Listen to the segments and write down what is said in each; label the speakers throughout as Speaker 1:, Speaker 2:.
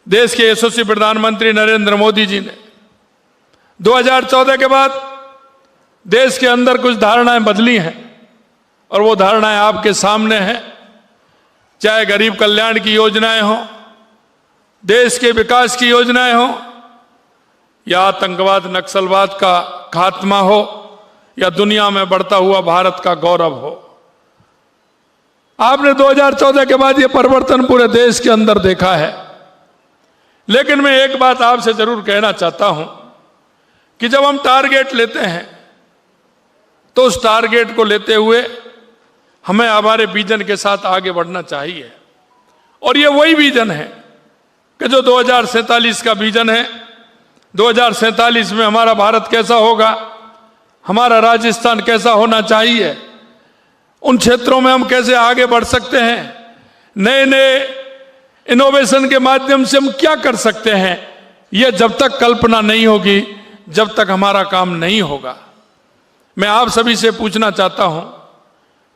Speaker 1: देश के यशस्वी प्रधानमंत्री नरेंद्र मोदी जी ने 2014 के बाद देश के अंदर कुछ धारणाएं बदली हैं और वो धारणाएं आपके सामने हैं। चाहे गरीब कल्याण की योजनाएं हों, देश के विकास की योजनाएं हों, या आतंकवाद नक्सलवाद का खात्मा हो, या दुनिया में बढ़ता हुआ भारत का गौरव हो। आपने 2014 के बाद ये परिवर्तन पूरे देश के अंदर देखा है। लेकिन मैं एक बात आपसे जरूर कहना चाहता हूं कि जब हम टारगेट लेते हैं तो उस टारगेट को लेते हुए हमें हमारे विजन के साथ आगे बढ़ना चाहिए। और ये वही विजन है कि जो 2047 का विजन है। 2047 में हमारा भारत कैसा होगा, हमारा राजस्थान कैसा होना चाहिए, उन क्षेत्रों में हम कैसे आगे बढ़ सकते हैं, नए नए इनोवेशन के माध्यम से हम क्या कर सकते हैं, यह जब तक कल्पना नहीं होगी, जब तक हमारा काम नहीं होगा। मैं आप सभी से पूछना चाहता हूं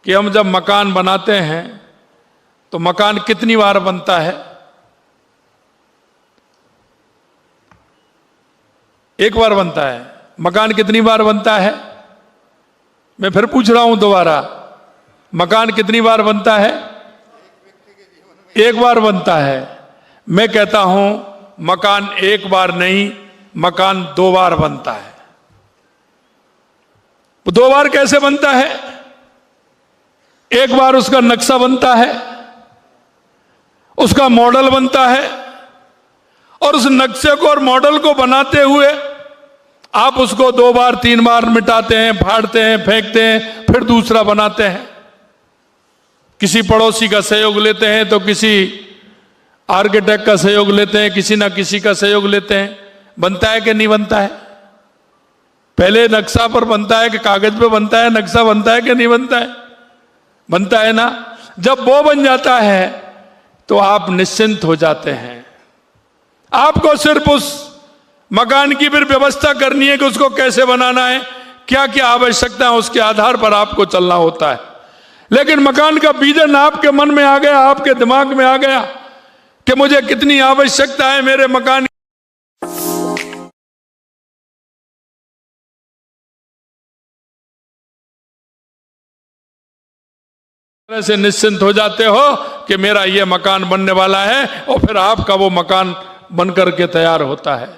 Speaker 1: कि हम जब मकान बनाते हैं तो मकान कितनी बार बनता है? एक बार बनता है। मकान कितनी बार बनता है? मैं फिर पूछ रहा हूं दोबारा, मकान कितनी बार बनता है? एक बार बनता है। मैं कहता हूं मकान एक बार नहीं, मकान 2 बार बनता है। 2 बार कैसे बनता है? एक बार उसका नक्शा बनता है, उसका मॉडल बनता है, और उस नक्शे को और मॉडल को बनाते हुए आप उसको 2 बार 3 बार मिटाते हैं, फाड़ते हैं, फेंकते हैं, फिर दूसरा बनाते हैं। किसी पड़ोसी का सहयोग लेते हैं तो किसी आर्किटेक्ट का सहयोग लेते हैं, किसी ना किसी का सहयोग लेते हैं। बनता है कि नहीं बनता है? पहले नक्शा पर बनता है कि कागज पे बनता है? नक्शा बनता है कि नहीं बनता है? बनता है ना। जब वो बन जाता है तो आप निश्चिंत हो जाते हैं। आपको सिर्फ उस मकान की फिर व्यवस्था करनी है कि उसको कैसे बनाना है, क्या क्या आवश्यकता है, उसके आधार पर आपको चलना होता है। लेकिन मकान का विजन आपके मन में आ गया, आपके दिमाग में आ गया कि मुझे कितनी आवश्यकता है मेरे मकान से निश्चिंत हो जाते हो कि मेरा ये मकान बनने वाला है, और फिर आपका वो मकान बनकर के तैयार होता है।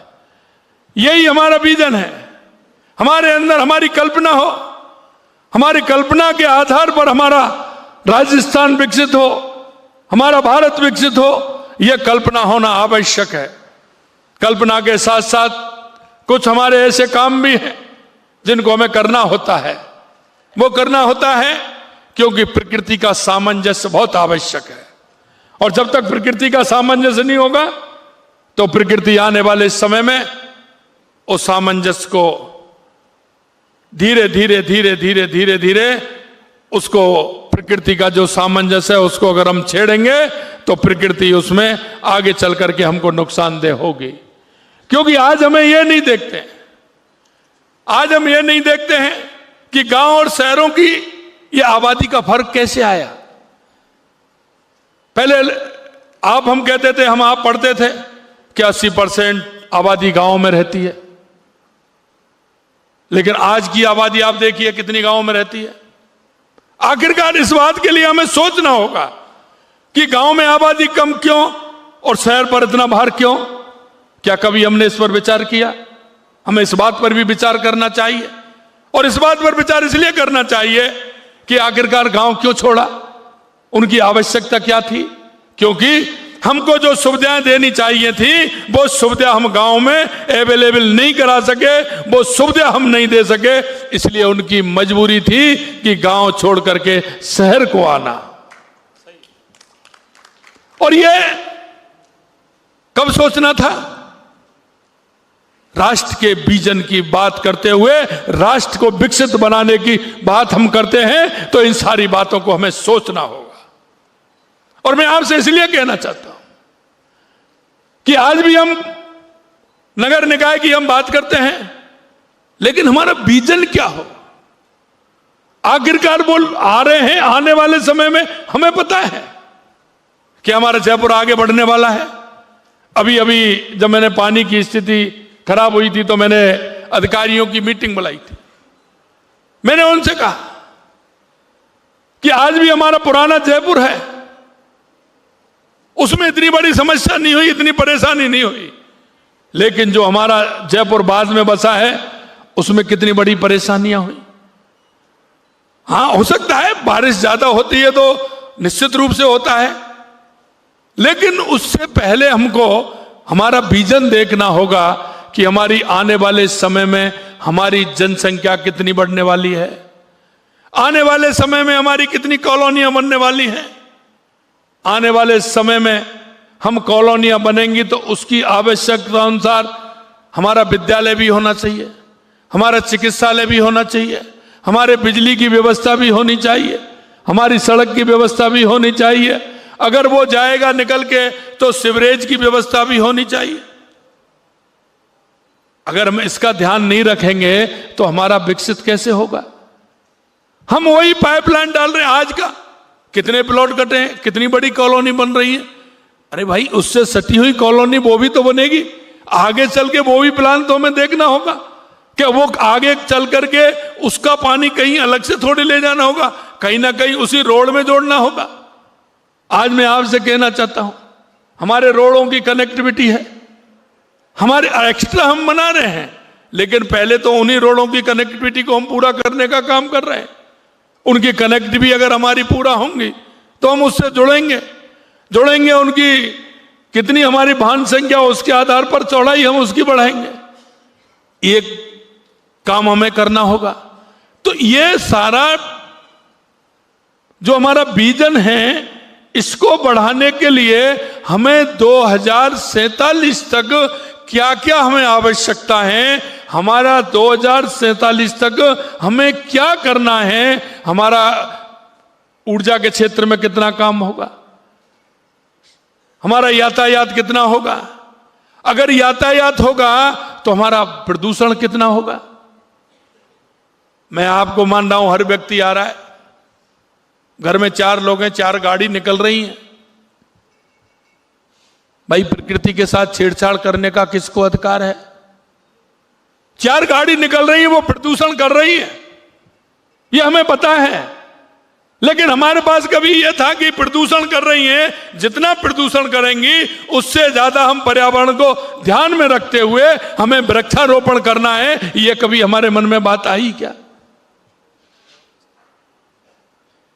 Speaker 1: यही हमारा विजन है। हमारे अंदर हमारी कल्पना हो, हमारी कल्पना के आधार पर हमारा राजस्थान विकसित हो, हमारा भारत विकसित हो, यह कल्पना होना आवश्यक है। कल्पना के साथ साथ कुछ हमारे ऐसे काम भी हैं जिनको हमें करना होता है। वो करना होता है क्योंकि प्रकृति का सामंजस्य बहुत आवश्यक है। और जब तक प्रकृति का सामंजस्य नहीं होगा तो प्रकृति आने वाले समय में उस सामंजस्य को धीरे धीरे धीरे धीरे धीरे धीरे उसको, प्रकृति का जो सामंजस्य है उसको अगर हम छेड़ेंगे तो प्रकृति उसमें आगे चल करके हमको नुकसानदेह होगी। क्योंकि आज हमें यह नहीं देखते, आज हम ये नहीं देखते हैं कि गांव और शहरों की ये आबादी का फर्क कैसे आया। पहले हम कहते थे, आप पढ़ते थे कि 80% आबादी गांव में रहती है। लेकिन आज की आबादी आप देखिए कितनी गांव में रहती है। आखिरकार इस बात के लिए हमें सोचना होगा कि गांव में आबादी कम क्यों और शहर पर इतना भार क्यों। क्या कभी हमने इस पर विचार किया? हमें इस बात पर भी विचार करना चाहिए। और इस बात पर विचार इसलिए करना चाहिए कि आखिरकार गांव क्यों छोड़ा, उनकी आवश्यकता क्या थी। क्योंकि हमको जो सुविधाएं देनी चाहिए थी वो सुविधा हम गांव में अवेलेबल नहीं करा सके, वो सुविधा हम नहीं दे सके, इसलिए उनकी मजबूरी थी कि गांव छोड़ करके शहर को आना। और ये कब सोचना था? राष्ट्र के विजन की बात करते हुए, राष्ट्र को विकसित बनाने की बात हम करते हैं तो इन सारी बातों को हमें सोचना होगा। और मैं आपसे इसलिए कहना चाहता हूं कि आज भी हम नगर निकाय की हम बात करते हैं, लेकिन हमारा विजन क्या हो। आखिरकार बोल आ रहे हैं, आने वाले समय में हमें पता है कि हमारा जयपुर आगे बढ़ने वाला है। अभी अभी जब मैंने पानी की स्थिति खराब हुई थी तो मैंने अधिकारियों की मीटिंग बुलाई थी। मैंने उनसे कहा कि आज भी हमारा पुराना जयपुर है, उसमें इतनी बड़ी समस्या नहीं हुई, इतनी परेशानी नहीं हुई, लेकिन जो हमारा जयपुर बाद में बसा है उसमें कितनी बड़ी परेशानियां हुई। हाँ, हो सकता है बारिश ज्यादा होती है तो निश्चित रूप से होता है, लेकिन उससे पहले हमको हमारा विजन देखना होगा कि हमारी आने वाले समय में हमारी जनसंख्या कितनी बढ़ने वाली है, आने वाले समय में हमारी कितनी कॉलोनियां बनने वाली हैं। आने वाले समय में हम कॉलोनियां बनेंगी तो उसकी आवश्यकता अनुसार हमारा विद्यालय भी होना चाहिए, हमारा चिकित्सालय भी होना चाहिए, हमारे बिजली की व्यवस्था भी होनी चाहिए, हमारी सड़क की व्यवस्था भी होनी चाहिए, अगर वो जाएगा निकल के तो सीवरेज की व्यवस्था भी होनी चाहिए। अगर हम इसका ध्यान नहीं रखेंगे तो हमारा विकसित कैसे होगा। हम वही पाइपलाइन डाल रहे हैं आज का, कितने प्लॉट कटे हैं, कितनी बड़ी कॉलोनी बन रही है। अरे भाई, उससे सटी हुई कॉलोनी वो भी तो बनेगी, आगे चल के वो भी प्लान तो हमें देखना होगा कि वो आगे चल करके उसका पानी कहीं अलग से थोड़ी ले जाना होगा, कहीं ना कहीं उसी रोड में जोड़ना होगा। आज मैं आपसे कहना चाहता हूं, हमारे रोडों की कनेक्टिविटी है, हमारे एक्स्ट्रा हम बना रहे हैं, लेकिन पहले तो उन्हीं रोडों की कनेक्टिविटी को हम पूरा करने का काम कर रहे हैं। उनकी कनेक्टिविटी अगर हमारी पूरा होंगी तो हम उससे जुड़ेंगे, उनकी कितनी हमारी वाहन संख्या उसके आधार पर चौड़ाई हम उसकी बढ़ाएंगे। ये काम हमें करना होगा। तो ये सारा जो हमारा विजन है, इसको बढ़ाने के लिए हमें 2047 तक क्या क्या हमें आवश्यकता है, हमारा 2047 तक हमें क्या करना है, हमारा ऊर्जा के क्षेत्र में कितना काम होगा, हमारा यातायात कितना होगा, अगर यातायात होगा तो हमारा प्रदूषण कितना होगा। मैं आपको मान रहा हूं, हर व्यक्ति आ रहा है, घर में 4 लोग हैं, 4 गाड़ी निकल रही हैं। भाई, प्रकृति के साथ छेड़छाड़ करने का किसको अधिकार है। 4 गाड़ी निकल रही है, वो प्रदूषण कर रही है, ये हमें पता है, लेकिन हमारे पास कभी यह था कि प्रदूषण कर रही हैं, जितना प्रदूषण करेंगी उससे ज्यादा हम पर्यावरण को ध्यान में रखते हुए हमें वृक्षारोपण करना है, यह कभी हमारे मन में बात आई क्या।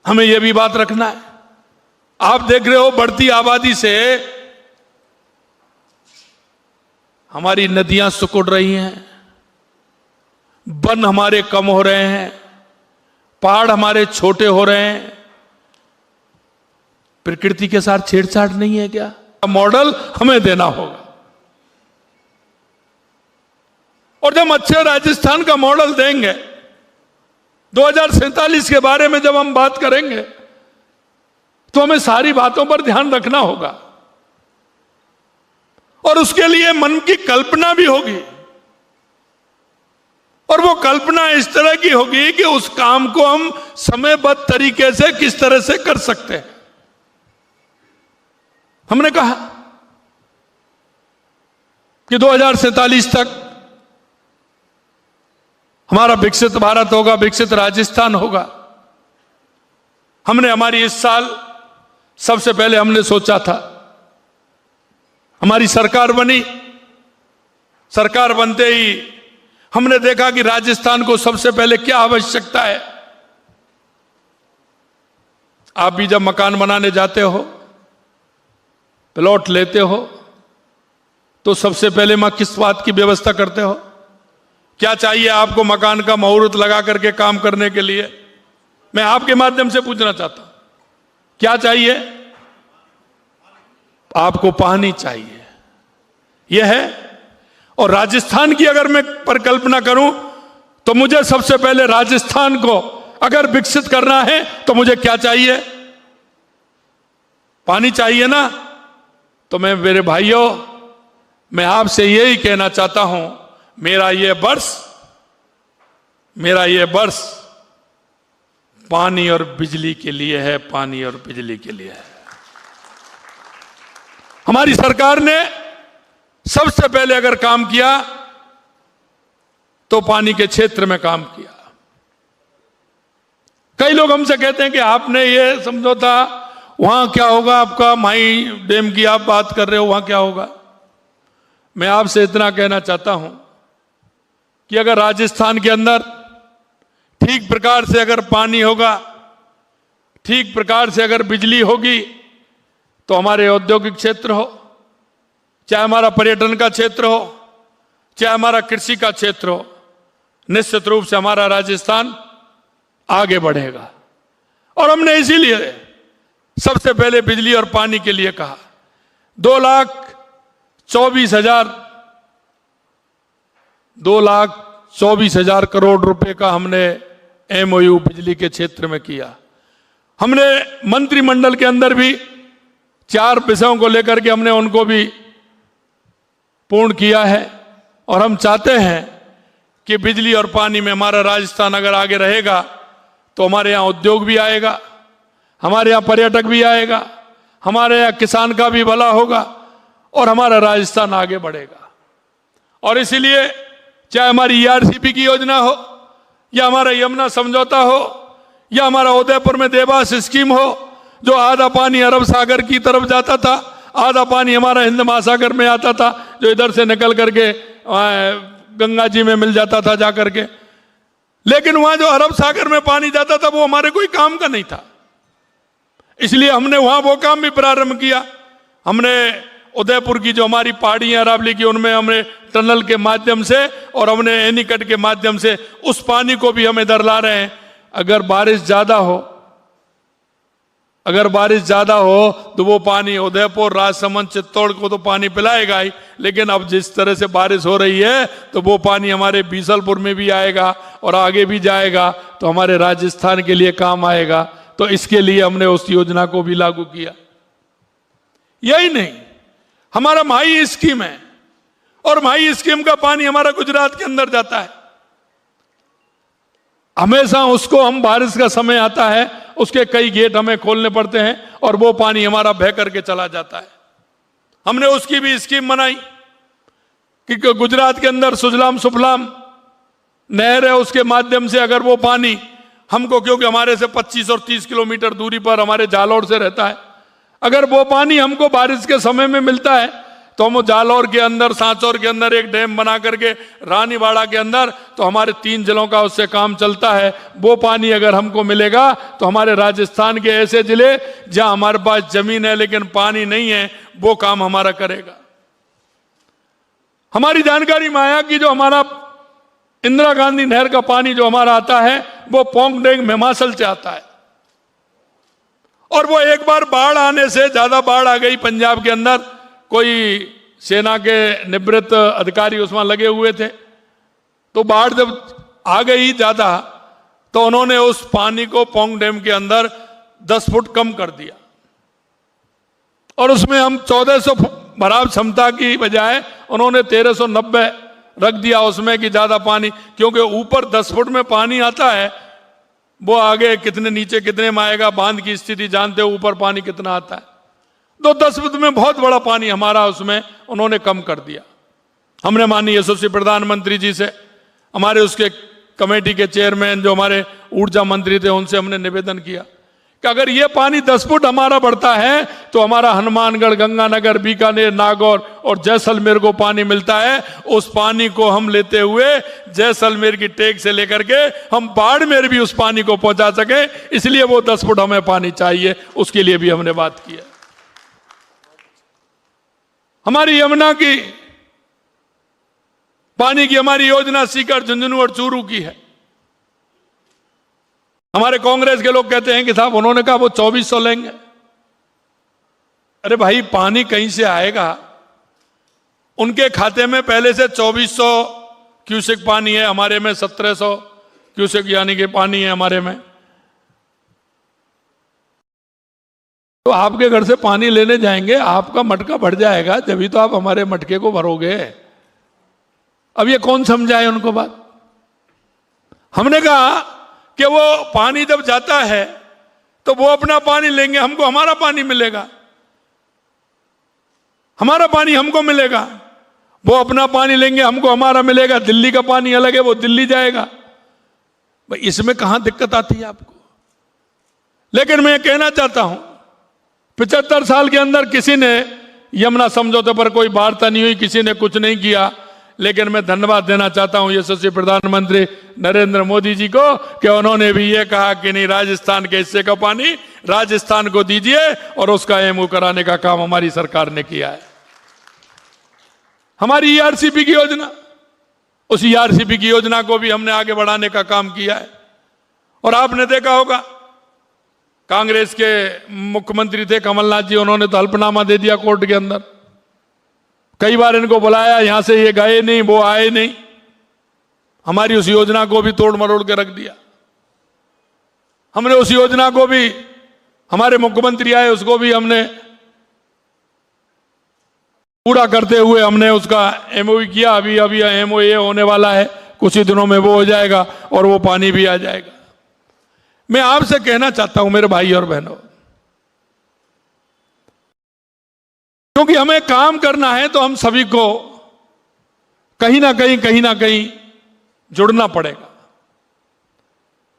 Speaker 1: हमें यह भी बात रखना है। आप देख रहे हो, बढ़ती आबादी से हमारी नदियां सिकुड़ रही हैं, वन हमारे कम हो रहे हैं, पहाड़ हमारे छोटे हो रहे हैं। प्रकृति के साथ छेड़छाड़ नहीं है क्या। मॉडल हमें देना होगा, और जब अच्छे राजस्थान का मॉडल देंगे, 2047 के बारे में जब हम बात करेंगे तो हमें सारी बातों पर ध्यान रखना होगा, और उसके लिए मन की कल्पना भी होगी, और वो कल्पना इस तरह की होगी कि उस काम को हम समयबद्ध तरीके से किस तरह से कर सकते हैं। हमने कहा कि 2047 तक हमारा विकसित भारत होगा, विकसित राजस्थान होगा। हमने हमारी इस साल सबसे पहले हमने सोचा था, हमारी सरकार बनी, सरकार बनते ही हमने देखा कि राजस्थान को सबसे पहले क्या आवश्यकता है। आप भी जब मकान बनाने जाते हो, प्लॉट लेते हो, तो सबसे पहले मां किस बात की व्यवस्था करते हो। क्या चाहिए आपको मकान का मुहूर्त लगा करके काम करने के लिए। मैं आपके माध्यम से पूछना चाहता हूं, क्या चाहिए आपको। पानी चाहिए, यह है। और राजस्थान की अगर मैं परिकल्पना करूं तो मुझे सबसे पहले राजस्थान को अगर विकसित करना है तो मुझे क्या चाहिए, पानी चाहिए ना। तो मैं, मेरे भाइयों, मैं आपसे यही कहना चाहता हूं, मेरा ये वर्ष पानी और बिजली के लिए है, पानी और बिजली के लिए है। हमारी सरकार ने सबसे पहले अगर काम किया तो पानी के क्षेत्र में काम किया। कई लोग हमसे कहते हैं कि आपने ये समझौता, वहां क्या होगा आपका, माई डैम की आप बात कर रहे हो, वहां क्या होगा। मैं आपसे इतना कहना चाहता हूं कि अगर राजस्थान के अंदर ठीक प्रकार से अगर पानी होगा, ठीक प्रकार से अगर बिजली होगी, तो हमारे औद्योगिक क्षेत्र हो, चाहे हमारा पर्यटन का क्षेत्र हो, चाहे हमारा कृषि का क्षेत्र हो, निश्चित रूप से हमारा राजस्थान आगे बढ़ेगा। और हमने इसीलिए सबसे पहले बिजली और पानी के लिए कहा 2,24,000 करोड़ रुपए का हमने एमओयू बिजली के क्षेत्र में किया। हमने मंत्रिमंडल के अंदर भी 4 विषयों को लेकर के हमने उनको भी पूर्ण किया है। और हम चाहते हैं कि बिजली और पानी में हमारा राजस्थान अगर आगे रहेगा तो हमारे यहाँ उद्योग भी आएगा, हमारे यहाँ पर्यटक भी आएगा, हमारे यहाँ किसान का भी भला होगा और हमारा राजस्थान आगे बढ़ेगा। और इसीलिए चाहे हमारी ईआरसीपी की योजना हो, या हमारा यमुना समझौता हो, या हमारा उदयपुर में देवास स्कीम हो, जो आधा पानी अरब सागर की तरफ जाता था, आधा पानी हमारा हिंद महासागर में आता था, जो इधर से निकल करके गंगा जी में मिल जाता था जाकर के। लेकिन वहां जो अरब सागर में पानी जाता था वो हमारे कोई काम का नहीं था, इसलिए हमने वहां वो काम भी प्रारंभ किया। हमने उदयपुर की जो हमारी पहाड़ियां अरावली की, उनमें हमने टनल के माध्यम से और हमने एनीकट के माध्यम से उस पानी को भी हम इधर ला रहे हैं। अगर बारिश ज्यादा हो तो वो पानी उदयपुर, राजसमंद, चित्तौड़ को तो पानी पिलाएगा ही, लेकिन अब जिस तरह से बारिश हो रही है तो वो पानी हमारे बीसलपुर में भी आएगा और आगे भी जाएगा, तो हमारे राजस्थान के लिए काम आएगा। तो इसके लिए हमने उस योजना को भी लागू किया। यही नहीं, हमारा माई स्कीम है, और माई स्कीम का पानी हमारा गुजरात के अंदर जाता है। हमेशा उसको हम बारिश का समय आता है, उसके कई गेट हमें खोलने पड़ते हैं और वो पानी हमारा बह करके चला जाता है। हमने उसकी भी स्कीम बनाई कि गुजरात के अंदर सुजलाम सुफलाम नहर है, उसके माध्यम से अगर वो पानी हमको, क्योंकि हमारे से 25 और 30 किलोमीटर दूरी पर हमारे जालौर से रहता है, अगर वो पानी हमको बारिश के समय में मिलता है तो हम जालौर के अंदर, सांचौर के अंदर एक डैम बना करके, रानीवाड़ा के अंदर, तो हमारे 3 जिलों का उससे काम चलता है। वो पानी अगर हमको मिलेगा तो हमारे राजस्थान के ऐसे जिले जहां हमारे पास जमीन है लेकिन पानी नहीं है, वो काम हमारा करेगा। हमारी जानकारी में आया कि जो हमारा इंदिरा गांधी नहर का पानी जो हमारा आता है वो पोंगडेंग मेमासल से आता है, और वो एक बार बाढ़ आने से, ज्यादा बाढ़ आ गई पंजाब के अंदर, कोई सेना के निवृत्त अधिकारी उसमें लगे हुए थे, तो बाढ़ जब आ गई ज्यादा तो उन्होंने उस पानी को पोंग डैम के अंदर 10 फुट कम कर दिया, और उसमें हम 1400 भराव क्षमता की बजाय उन्होंने 1390 रख दिया उसमें कि ज्यादा पानी, क्योंकि ऊपर 10 फुट में पानी आता है, वो आगे कितने नीचे कितने में आएगा, बांध की स्थिति जानते हो, ऊपर पानी कितना आता है, तो 10 फुट में बहुत बड़ा पानी हमारा उसमें उन्होंने कम कर दिया। हमने माननीय यशस्वी प्रधानमंत्री जी से, हमारे उसके कमेटी के चेयरमैन जो हमारे ऊर्जा मंत्री थे, उनसे हमने निवेदन किया कि अगर ये पानी 10 फुट हमारा बढ़ता है तो हमारा हनुमानगढ़, गंगानगर, बीकानेर, नागौर और जैसलमेर को पानी मिलता है। उस पानी को हम लेते हुए जैसलमेर की टेक से लेकर के हम बाड़मेर भी उस पानी को पहुंचा सके, इसलिए वो 10 फुट हमें पानी चाहिए, उसके लिए भी हमने बात की है। हमारी यमुना की पानी की हमारी योजना सीकर, झुंझुनू और चूरू की है। हमारे कांग्रेस के लोग कहते हैं कि साहब उन्होंने कहा वो 2400 लेंगे। अरे भाई, पानी कहीं से आएगा? उनके खाते में पहले से 2400 क्यूसेक पानी है, हमारे में 1700 क्यूसेक यानी कि पानी है हमारे में। तो आपके घर से पानी लेने जाएंगे, आपका मटका भर जाएगा, जब तो आप हमारे मटके को भरोगे। अब ये कौन समझाए उनको बात? हमने कहा कि वो पानी जब जाता है तो वो अपना पानी लेंगे, हमको हमारा पानी मिलेगा, हमारा पानी हमको मिलेगा। वो अपना पानी लेंगे, हमको हमारा मिलेगा। दिल्ली का पानी अलग है, वो दिल्ली जाएगा। भाई इसमें कहां दिक्कत आती है आपको? लेकिन मैं कहना चाहता हूं 75 साल के अंदर किसी ने यमुना समझौते पर कोई वार्ता नहीं हुई, किसी ने कुछ नहीं किया। लेकिन मैं धन्यवाद देना चाहता हूं यशस्वी प्रधानमंत्री नरेंद्र मोदी जी को कि उन्होंने भी ये कहा कि नहीं, राजस्थान के हिस्से का पानी राजस्थान को दीजिए, और उसका एमओयू कराने का काम हमारी सरकार ने किया है। हमारी ईआरसीपी की योजना, उस ईआरसीपी की योजना को भी हमने आगे बढ़ाने का काम किया है। और आपने देखा होगा, कांग्रेस के मुख्यमंत्री थे कमलनाथ जी, उन्होंने तो हल्फनामा दे दिया कोर्ट के अंदर। कई बार इनको बुलाया, यहां से ये गए नहीं, वो आए नहीं। हमारी उस योजना को भी तोड़ मरोड़ के रख दिया। हमने उस योजना को भी, हमारे मुख्यमंत्री आए, उसको भी हमने पूरा करते हुए हमने उसका एमओयू किया। अभी एमओयू होने वाला है, कुछ ही दिनों में वो हो जाएगा और वो पानी भी आ जाएगा। मैं आपसे कहना चाहता हूं मेरे भाई और बहनों, क्योंकि हमें काम करना है तो हम सभी को कहीं ना कहीं जुड़ना पड़ेगा।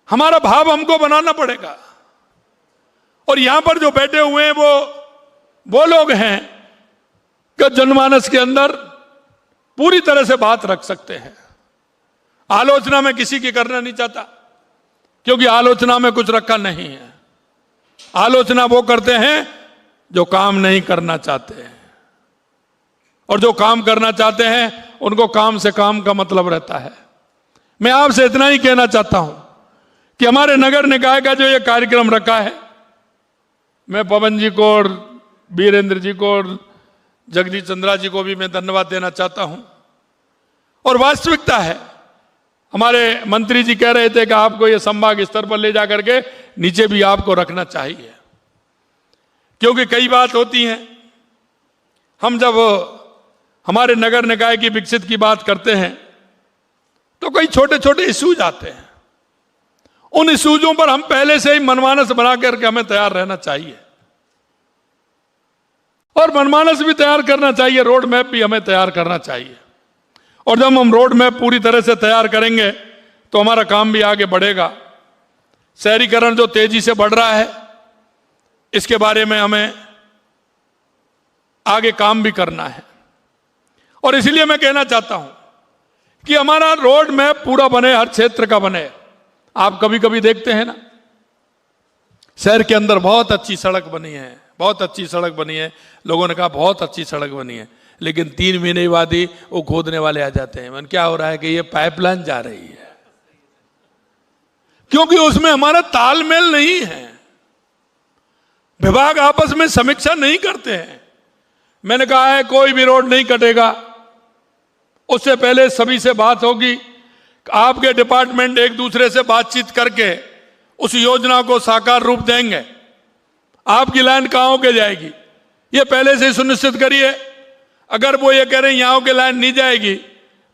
Speaker 1: हमारा भाव हमको बनाना पड़ेगा। और यहां पर जो बैठे हुए हैं वो लोग हैं कि जनमानस के अंदर पूरी तरह से बात रख सकते हैं। आलोचना में किसी की करना नहीं चाहता, क्योंकि आलोचना में कुछ रखा नहीं है। आलोचना वो करते हैं जो काम नहीं करना चाहते हैं, और जो काम करना चाहते हैं उनको काम से काम का मतलब रहता है। मैं आपसे इतना ही कहना चाहता हूं कि हमारे नगर निकाय का जो ये कार्यक्रम रखा है, मैं पवन जी को और वीरेंद्र जी को और जगदीश चंद्रा जी को भी मैं धन्यवाद देना चाहता हूं। और वास्तविकता है, हमारे मंत्री जी कह रहे थे कि आपको ये संभाग स्तर पर ले जाकर के नीचे भी आपको रखना चाहिए, क्योंकि कई बात होती हैं। हम जब हमारे नगर निकाय की विकसित की बात करते हैं तो कई छोटे छोटे इश्यूज आते हैं। उन इश्यूजों पर हम पहले से ही मनमानस बना करके हमें तैयार रहना चाहिए, और मनमानस भी तैयार करना चाहिए, रोड मैप भी हमें तैयार करना चाहिए। और जब हम रोड मैप पूरी तरह से तैयार करेंगे तो हमारा काम भी आगे बढ़ेगा। शहरीकरण जो तेजी से बढ़ रहा है, इसके बारे में हमें आगे काम भी करना है। और इसलिए मैं कहना चाहता हूं कि हमारा रोड मैप पूरा बने, हर क्षेत्र का बने। आप कभी कभी देखते हैं ना, शहर के अंदर बहुत अच्छी सड़क बनी है, बहुत अच्छी सड़क बनी है, लोगों ने कहा बहुत अच्छी सड़क बनी है, लेकिन 3 महीने बाद ही वो खोदने वाले आ जाते हैं। मन क्या हो रहा है कि ये पाइपलाइन जा रही है, क्योंकि उसमें हमारा तालमेल नहीं है। विभाग आपस में समीक्षा नहीं करते हैं। मैंने कहा है कोई भी रोड नहीं कटेगा, उससे पहले सभी से बात होगी। आपके डिपार्टमेंट एक दूसरे से बातचीत करके उस योजना को साकार रूप देंगे। आपकी लाइन कहां होके जाएगी, ये पहले से सुनिश्चित करिए। अगर वो ये कह रहे हैं यहां के लाइन नहीं जाएगी,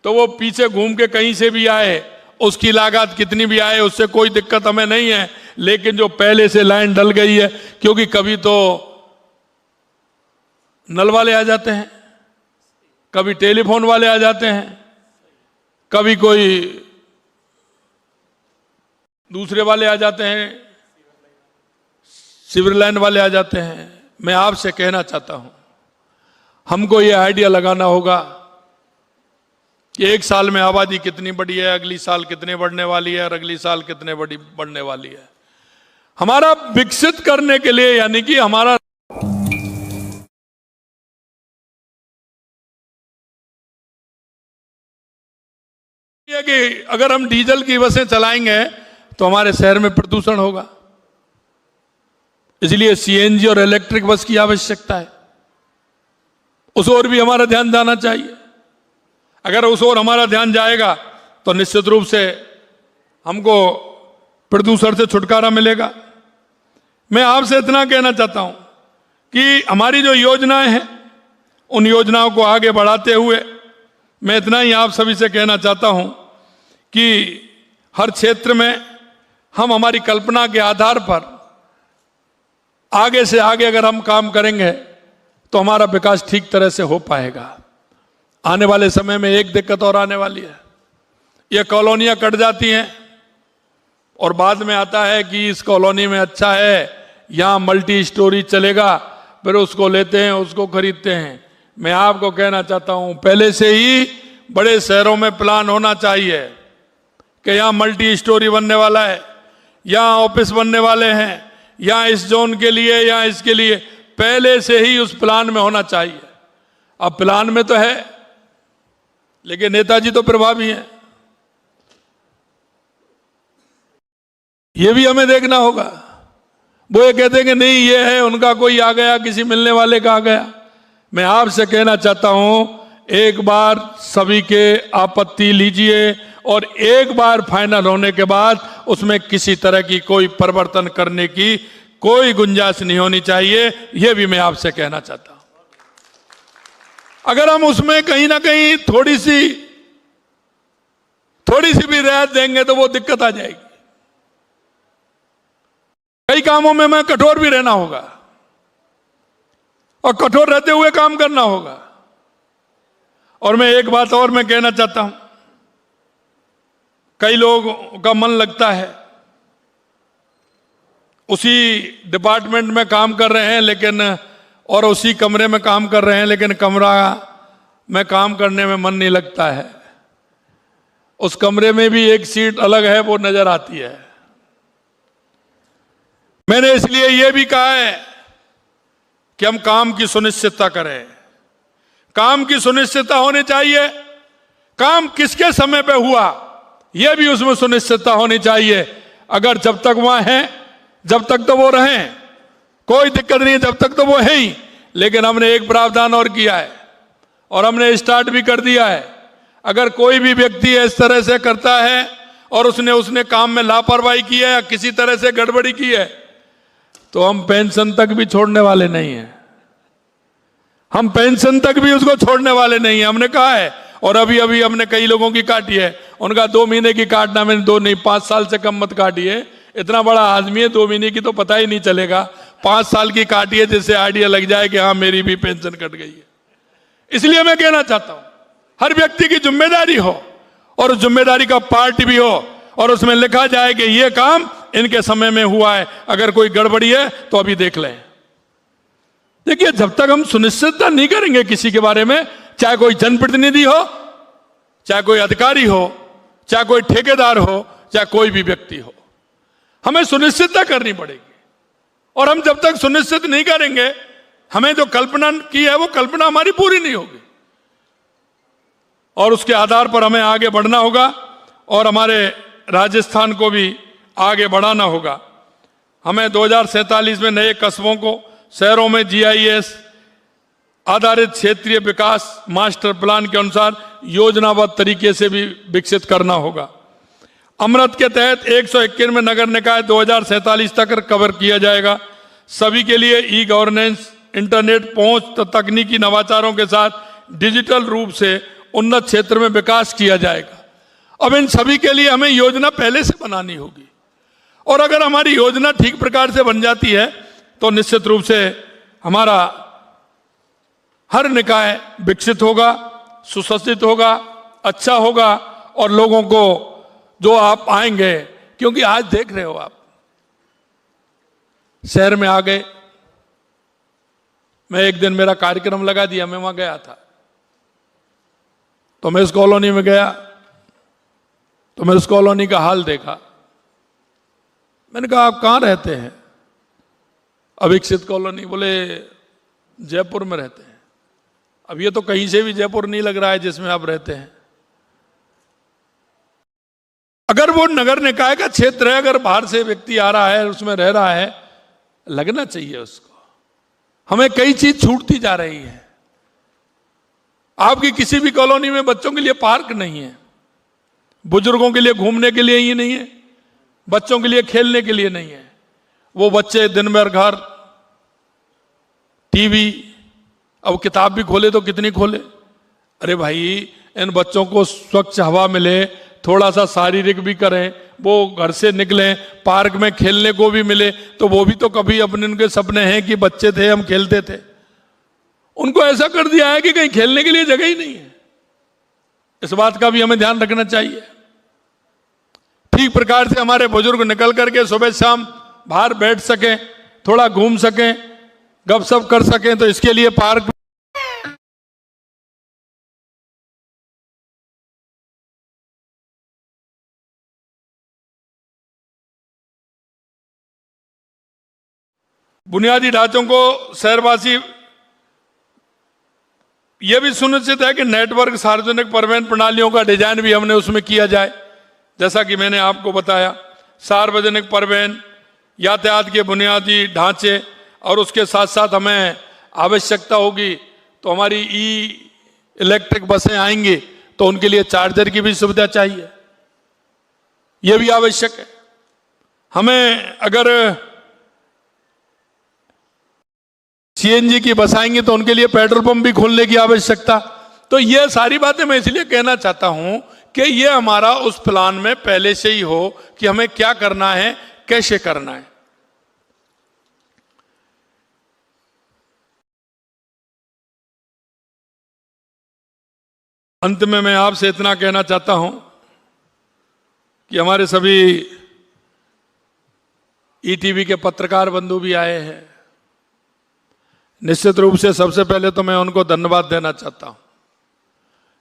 Speaker 1: तो वो पीछे घूम के कहीं से भी आए, उसकी लागत कितनी भी आए, उससे कोई दिक्कत हमें नहीं है। लेकिन जो पहले से लाइन डल गई है, क्योंकि कभी तो नल वाले आ जाते हैं, कभी टेलीफोन वाले आ जाते हैं, कभी कोई दूसरे वाले आ जाते हैं, सीवर लाइन वाले आ जाते हैं। मैं आपसे कहना चाहता हूं, हमको ये आइडिया लगाना होगा कि एक साल में आबादी कितनी बढ़ी है, अगली साल कितने बढ़ने वाली है, और अगली साल कितने बढ़ने वाली है। हमारा विकसित करने के लिए, यानी कि हमारा कि अगर हम डीजल की बसें चलाएंगे तो हमारे शहर में प्रदूषण होगा। इसलिए सीएनजी और इलेक्ट्रिक बस की आवश्यकता है। उस ओर भी हमारा ध्यान जाना चाहिए। अगर उस ओर हमारा ध्यान जाएगा तो निश्चित रूप से हमको प्रदूषण से छुटकारा मिलेगा। मैं आपसे इतना कहना चाहता हूं कि हमारी जो योजनाएं हैं, उन योजनाओं को आगे बढ़ाते हुए मैं इतना ही आप सभी से कहना चाहता हूं कि हर क्षेत्र में हम हमारी कल्पना के आधार पर आगे से आगे अगर हम काम करेंगे तो हमारा विकास ठीक तरह से हो पाएगा। आने वाले समय में एक दिक्कत और आने वाली है, ये कॉलोनियां कट जाती हैं और बाद में आता है कि इस कॉलोनी में अच्छा है, यहां मल्टी स्टोरी चलेगा, फिर उसको लेते हैं, उसको खरीदते हैं। मैं आपको कहना चाहता हूं, पहले से ही बड़े शहरों में प्लान होना चाहिए कि यहां मल्टी स्टोरी बनने वाला है, यहां ऑफिस बनने वाले हैं, यहां इस जोन के लिए, यहां इसके लिए, पहले से ही उस प्लान में होना चाहिए। अब प्लान में तो है, लेकिन नेताजी तो प्रभावी हैं, ये भी हमें देखना होगा। वो ये कहते हैं कि नहीं ये है, उनका कोई आ गया, किसी मिलने वाले का आ गया। मैं आपसे कहना चाहता हूं, एक बार सभी के आपत्ति लीजिए और एक बार फाइनल होने के बाद उसमें किसी तरह की कोई परिवर्तन करने की कोई गुंजाइश नहीं होनी चाहिए, यह भी मैं आपसे कहना चाहता हूं। अगर हम उसमें कहीं ना कहीं थोड़ी सी भी रियायत देंगे तो वो दिक्कत आ जाएगी। कई कामों में मैं कठोर भी रहना होगा और कठोर रहते हुए काम करना होगा। और मैं एक बात और मैं कहना चाहता हूं, कई लोगों का मन लगता है उसी डिपार्टमेंट में काम कर रहे हैं लेकिन, और उसी कमरे में काम कर रहे हैं लेकिन कमरा में काम करने में मन नहीं लगता है। उस कमरे में भी एक सीट अलग है, वो नजर आती है। मैंने इसलिए यह भी कहा है कि हम काम की सुनिश्चितता करें। काम की सुनिश्चितता होनी चाहिए, काम किसके समय पे हुआ यह भी उसमें सुनिश्चितता होनी चाहिए। अगर जब तक वहां हैं, जब तक तो वो रहें, कोई दिक्कत नहीं है, जब तक तो वो है ही। लेकिन हमने एक प्रावधान और किया है और हमने स्टार्ट भी कर दिया है, अगर कोई भी व्यक्ति इस तरह से करता है और उसने काम में लापरवाही की है या किसी तरह से गड़बड़ी की है, तो हम पेंशन तक भी छोड़ने वाले नहीं हैं। हम पेंशन तक भी उसको छोड़ने वाले नहीं हैं, हमने कहा है। और अभी अभी हमने कई लोगों की काटी है, उनका 2 महीने की काटना, मैंने 2 नहीं 5 साल से कम मत काटिए। इतना बड़ा आदमी है, 2 महीने की तो पता ही नहीं चलेगा, 5 साल की काटिए जिससे आइडिया लग जाए कि हाँ मेरी भी पेंशन कट गई है। इसलिए मैं कहना चाहता हूं, हर व्यक्ति की जिम्मेदारी हो और उस जिम्मेदारी का पार्ट भी हो और उसमें लिखा जाए कि यह काम इनके समय में हुआ है, अगर कोई गड़बड़ी है तो अभी देख लें। देखिए, जब तक हम सुनिश्चितता नहीं करेंगे किसी के बारे में, चाहे कोई जनप्रतिनिधि हो, चाहे कोई अधिकारी हो, चाहे कोई ठेकेदार हो, चाहे कोई भी व्यक्ति हो, हमें सुनिश्चितता करनी पड़ेगी। और हम जब तक सुनिश्चित नहीं करेंगे, हमें जो कल्पना की है वो कल्पना हमारी पूरी नहीं होगी और उसके आधार पर हमें आगे बढ़ना होगा और हमारे राजस्थान को भी आगे बढ़ाना होगा। हमें 2047 में नए कस्बों को शहरों में GIS आधारित क्षेत्रीय विकास मास्टर प्लान के अनुसार योजनाबद्ध तरीके से भी विकसित करना होगा। अमृत के तहत 191 नगर निकाय 2047 तक कवर किया जाएगा। सभी के लिए ई-गवर्नेंस, इंटरनेट पहुंच, तकनीकी नवाचारों के साथ डिजिटल रूप से उन्नत क्षेत्र में विकास किया जाएगा। अब इन सभी के लिए हमें योजना पहले से बनानी होगी और अगर हमारी योजना ठीक प्रकार से बन जाती है तो निश्चित रूप से हमारा हर निकाय विकसित होगा, सुसज्जित होगा, अच्छा होगा और लोगों को जो आप आएंगे, क्योंकि आज देख रहे हो आप शहर में आ गए। मैं एक दिन मेरा कार्यक्रम लगा दिया, मैं वहां गया था, तो मैं इस कॉलोनी में गया तो मैं उस कॉलोनी का हाल देखा। मैंने कहा आप कहां रहते हैं? अविकसित कॉलोनी। बोले जयपुर में रहते हैं। अब ये तो कहीं से भी जयपुर नहीं लग रहा है जिसमें आप रहते हैं। अगर वो नगर निकाय का क्षेत्र है, अगर बाहर से व्यक्ति आ रहा है, उसमें रह रहा है, लगना चाहिए उसको। हमें कई चीज छूटती जा रही है। आपकी किसी भी कॉलोनी में बच्चों के लिए पार्क नहीं है, बुजुर्गों के लिए घूमने के लिए ही नहीं है, बच्चों के लिए खेलने के लिए नहीं है। वो बच्चे दिन भर घर, टीवी, अब किताब भी खोले तो कितनी खोले। अरे भाई, इन बच्चों को स्वच्छ हवा मिले, थोड़ा सा शारीरिक भी करें, वो घर से निकलें, पार्क में खेलने को भी मिले, तो वो भी तो कभी अपने उनके सपने हैं कि बच्चे थे हम खेलते थे। उनको ऐसा कर दिया है कि कहीं खेलने के लिए जगह ही नहीं है। इस बात का भी हमें ध्यान रखना चाहिए। ठीक प्रकार से हमारे बुजुर्ग निकल करके सुबह शाम बाहर बैठ सकें, थोड़ा घूम सकें, गपशप कर सकें, तो इसके लिए पार्क बुनियादी ढांचों को शहरवासी यह भी सुनिश्चित है कि नेटवर्क सार्वजनिक परिवहन प्रणालियों का डिजाइन भी हमने उसमें किया जाए। जैसा कि मैंने आपको बताया, सार्वजनिक परिवहन, यातायात के बुनियादी ढांचे, और उसके साथ साथ हमें आवश्यकता होगी तो हमारी इलेक्ट्रिक बसें आएंगी तो उनके लिए चार्जर की भी सुविधा चाहिए, यह भी आवश्यक है। हमें अगर सीएनजी की बस आएंगी तो उनके लिए पेट्रोल पंप भी खोलने की आवश्यकता। तो ये सारी बातें मैं इसलिए कहना चाहता हूं कि ये हमारा उस प्लान में पहले से ही हो कि हमें क्या करना है, कैसे करना है। अंत में मैं आपसे इतना कहना चाहता हूं कि हमारे सभी ईटीवी के पत्रकार बंधु भी आए हैं। निश्चित रूप से सबसे पहले तो मैं उनको धन्यवाद देना चाहता हूं।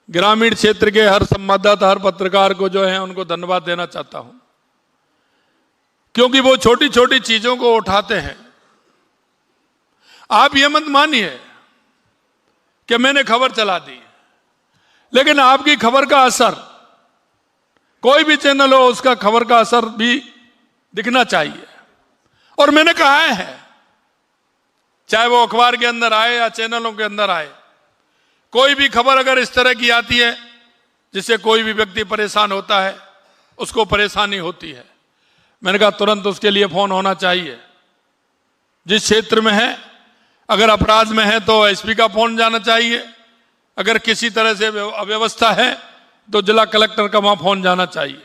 Speaker 1: ग्रामीण क्षेत्र के हर संवाददाता, हर पत्रकार को जो है उनको धन्यवाद देना चाहता हूं, क्योंकि वो छोटी छोटी चीजों को उठाते हैं। आप ये मत मानिए कि मैंने खबर चला दी, लेकिन आपकी खबर का असर, कोई भी चैनल हो उसका खबर का असर भी दिखना चाहिए। और मैंने कहा है, चाहे वो अखबार के अंदर आए या चैनलों के अंदर आए, कोई भी खबर अगर इस तरह की आती है जिससे कोई भी व्यक्ति परेशान होता है, उसको परेशानी होती है, मैंने कहा तुरंत उसके लिए फोन होना चाहिए। जिस क्षेत्र में है, अगर अपराध में है तो एसपी का फोन जाना चाहिए, अगर किसी तरह से अव्यवस्था है तो जिला कलेक्टर का वहां फोन जाना चाहिए।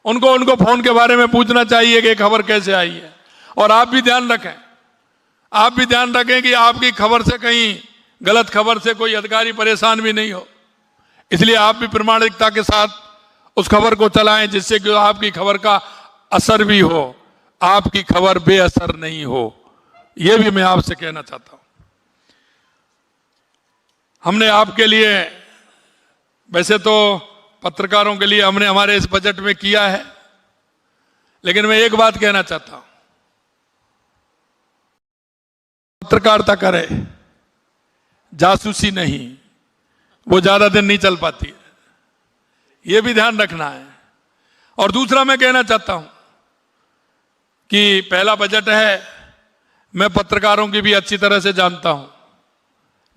Speaker 1: उनको फोन के बारे में पूछना चाहिए कि खबर कैसे आई है। और आप भी ध्यान रखें कि आपकी खबर से कहीं गलत खबर से कोई अधिकारी परेशान भी नहीं हो। इसलिए आप भी प्रामाणिकता के साथ उस खबर को चलाएं जिससे कि आपकी खबर का असर भी हो, आपकी खबर बेअसर नहीं हो। यह भी मैं आपसे कहना चाहता हूं। हमने आपके लिए, वैसे तो पत्रकारों के लिए हमने हमारे इस बजट में किया है, लेकिन मैं एक बात कहना चाहता हूं, पत्रकारिता करे, जासूसी नहीं, वो ज्यादा दिन नहीं चल पाती है, ये भी ध्यान रखना है। और दूसरा मैं कहना चाहता हूं कि पहला बजट है, मैं पत्रकारों की भी अच्छी तरह से जानता हूं,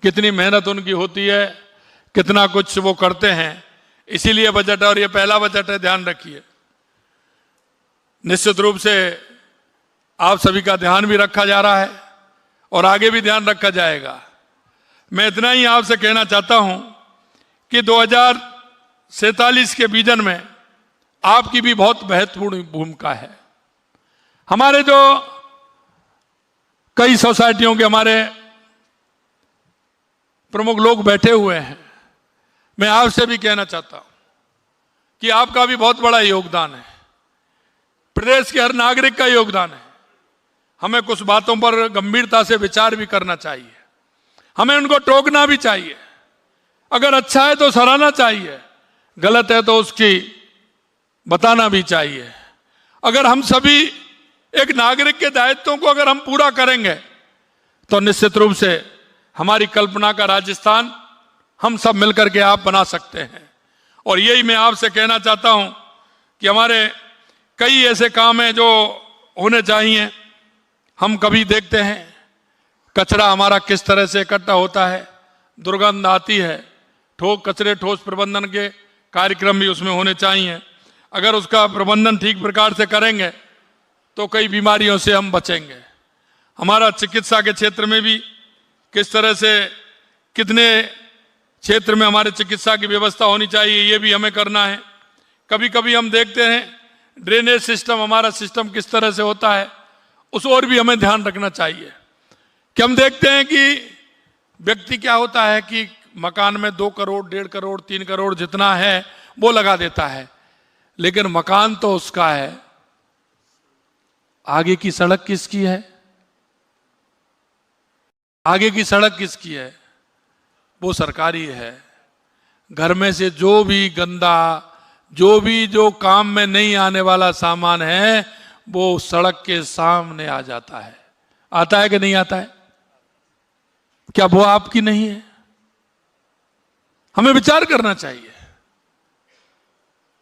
Speaker 1: कितनी मेहनत उनकी होती है, कितना कुछ वो करते हैं, इसीलिए बजट, और ये पहला बजट है, ध्यान रखिए। निश्चित रूप से आप सभी का ध्यान भी रखा जा रहा है और आगे भी ध्यान रखा जाएगा। मैं इतना ही आपसे कहना चाहता हूं कि 2047 के विजन में आपकी भी बहुत महत्वपूर्ण भूमिका है। हमारे जो कई सोसाइटियों के हमारे प्रमुख लोग बैठे हुए हैं, मैं आपसे भी कहना चाहता हूं कि आपका भी बहुत बड़ा योगदान है, प्रदेश के हर नागरिक का योगदान है। हमें कुछ बातों पर गंभीरता से विचार भी करना चाहिए, हमें उनको टोकना भी चाहिए। अगर अच्छा है तो सराहना चाहिए, गलत है तो उसकी बताना भी चाहिए। अगर हम सभी एक नागरिक के दायित्वों को अगर हम पूरा करेंगे तो निश्चित रूप से हमारी कल्पना का राजस्थान हम सब मिलकर के आप बना सकते हैं। और यही मैं आपसे कहना चाहता हूं कि हमारे कई ऐसे काम हैं जो होने चाहिए। हम कभी देखते हैं कचरा हमारा किस तरह से इकट्ठा होता है, दुर्गंध आती है, ठोस प्रबंधन के कार्यक्रम भी उसमें होने चाहिए। अगर उसका प्रबंधन ठीक प्रकार से करेंगे तो कई बीमारियों से हम बचेंगे। हमारा चिकित्सा के क्षेत्र में भी किस तरह से, कितने क्षेत्र में हमारे चिकित्सा की व्यवस्था होनी चाहिए, ये भी हमें करना है। कभी कभी हम देखते हैं ड्रेनेज सिस्टम, हमारा सिस्टम किस तरह से होता है, उस और भी हमें ध्यान रखना चाहिए। कि हम देखते हैं कि व्यक्ति क्या होता है कि मकान में 2 करोड़ 1.5 करोड़ 3 करोड़ जितना है वो लगा देता है, लेकिन मकान तो उसका है, आगे की सड़क किसकी है? आगे की सड़क किसकी है? वो सरकारी है। घर में से जो भी गंदा, जो काम में नहीं आने वाला सामान है वो सड़क के सामने आ जाता है। आता है कि नहीं आता है? क्या वो आपकी नहीं है? हमें विचार करना चाहिए।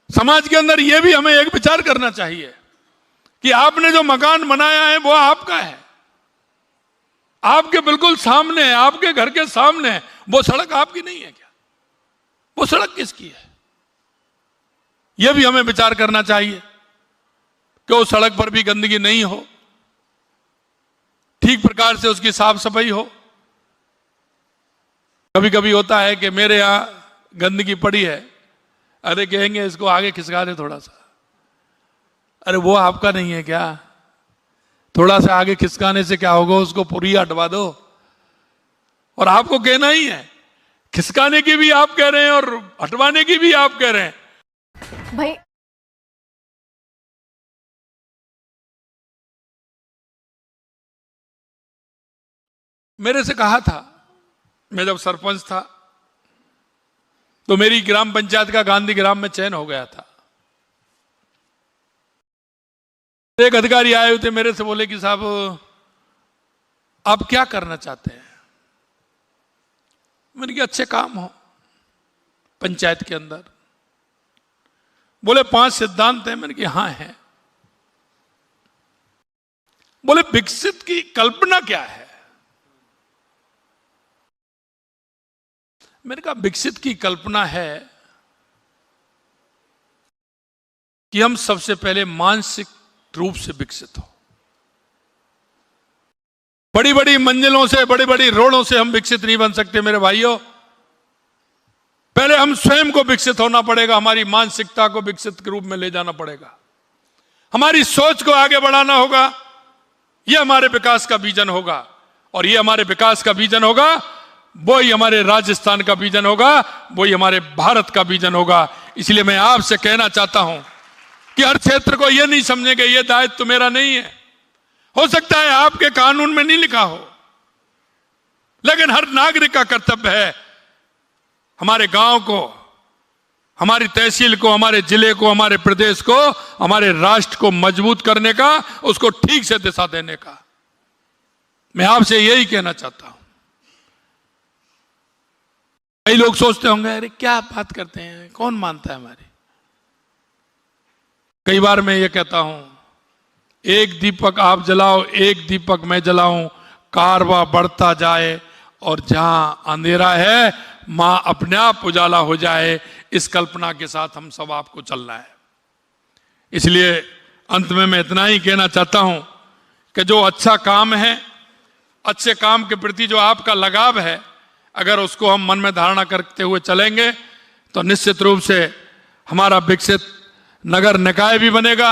Speaker 1: समाज के अंदर यह भी हमें एक विचार करना चाहिए कि आपने जो मकान बनाया है वो आपका है, आपके बिल्कुल सामने है, आपके घर के सामने है। वो सड़क आपकी नहीं है क्या? वो सड़क किसकी है? यह भी हमें विचार करना चाहिए कि उस सड़क पर भी गंदगी नहीं हो, ठीक प्रकार से उसकी साफ सफाई हो। कभी कभी होता है कि मेरे यहां गंदगी पड़ी है, अरे कहेंगे इसको आगे खिसका दे थोड़ा सा। अरे वो आपका नहीं है क्या? थोड़ा सा आगे खिसकाने से क्या होगा? उसको पूरी हटवा दो। और आपको कहना ही है, खिसकाने की भी आप कह रहे हैं और हटवाने की भी आप कह रहे हैं।
Speaker 2: भाई
Speaker 1: मेरे से कहा था, मैं जब सरपंच था तो मेरी ग्राम पंचायत का गांधी ग्राम में चयन हो गया था। एक अधिकारी आए हुए थे, मेरे से बोले कि साहब आप क्या करना चाहते हैं? मैंने कहा अच्छे काम हो पंचायत के अंदर। बोले 5 सिद्धांत हैं। मैंने कहा हाँ है। बोले विकसित की कल्पना क्या है? मैंने कहा विकसित की कल्पना है कि हम सबसे पहले मानसिक रूप से विकसित हो। बड़ी बड़ी मंजिलों से, बड़ी बड़ी रोडों से हम विकसित नहीं बन सकते मेरे भाइयों। पहले हम स्वयं को विकसित होना पड़ेगा, हमारी मानसिकता को विकसित के रूप में ले जाना पड़ेगा, हमारी सोच को आगे बढ़ाना होगा। यह हमारे विकास का विजन होगा, और यह हमारे विकास का विजन होगा, वही हमारे राजस्थान का विजन होगा, वही हमारे भारत का विजन होगा। इसलिए मैं आपसे कहना चाहता हूं कि हर क्षेत्र को यह नहीं समझेंगे यह दायित्व तो मेरा नहीं है। हो सकता है आपके कानून में नहीं लिखा हो, लेकिन हर नागरिक का कर्तव्य है हमारे गांव को, हमारी तहसील को, हमारे जिले को, हमारे प्रदेश को, हमारे राष्ट्र को मजबूत करने का, उसको ठीक से दिशा देने का। मैं आपसे यही कहना चाहता हूं। कई लोग सोचते होंगे अरे क्या बात करते हैं, कौन मानता है हमारी। कई बार मैं ये कहता हूं, एक दीपक आप जलाओ, एक दीपक मैं जलाऊं, कारवां बढ़ता जाए और जहां अंधेरा है मां अपने आप उजाला हो जाए। इस कल्पना के साथ हम सब आपको चलना है। इसलिए अंत में मैं इतना ही कहना चाहता हूं कि जो अच्छा काम है, अच्छे काम के प्रति जो आपका लगाव है, अगर उसको हम मन में धारणा करते हुए चलेंगे तो निश्चित रूप से हमारा विकसित नगर निकाय भी बनेगा,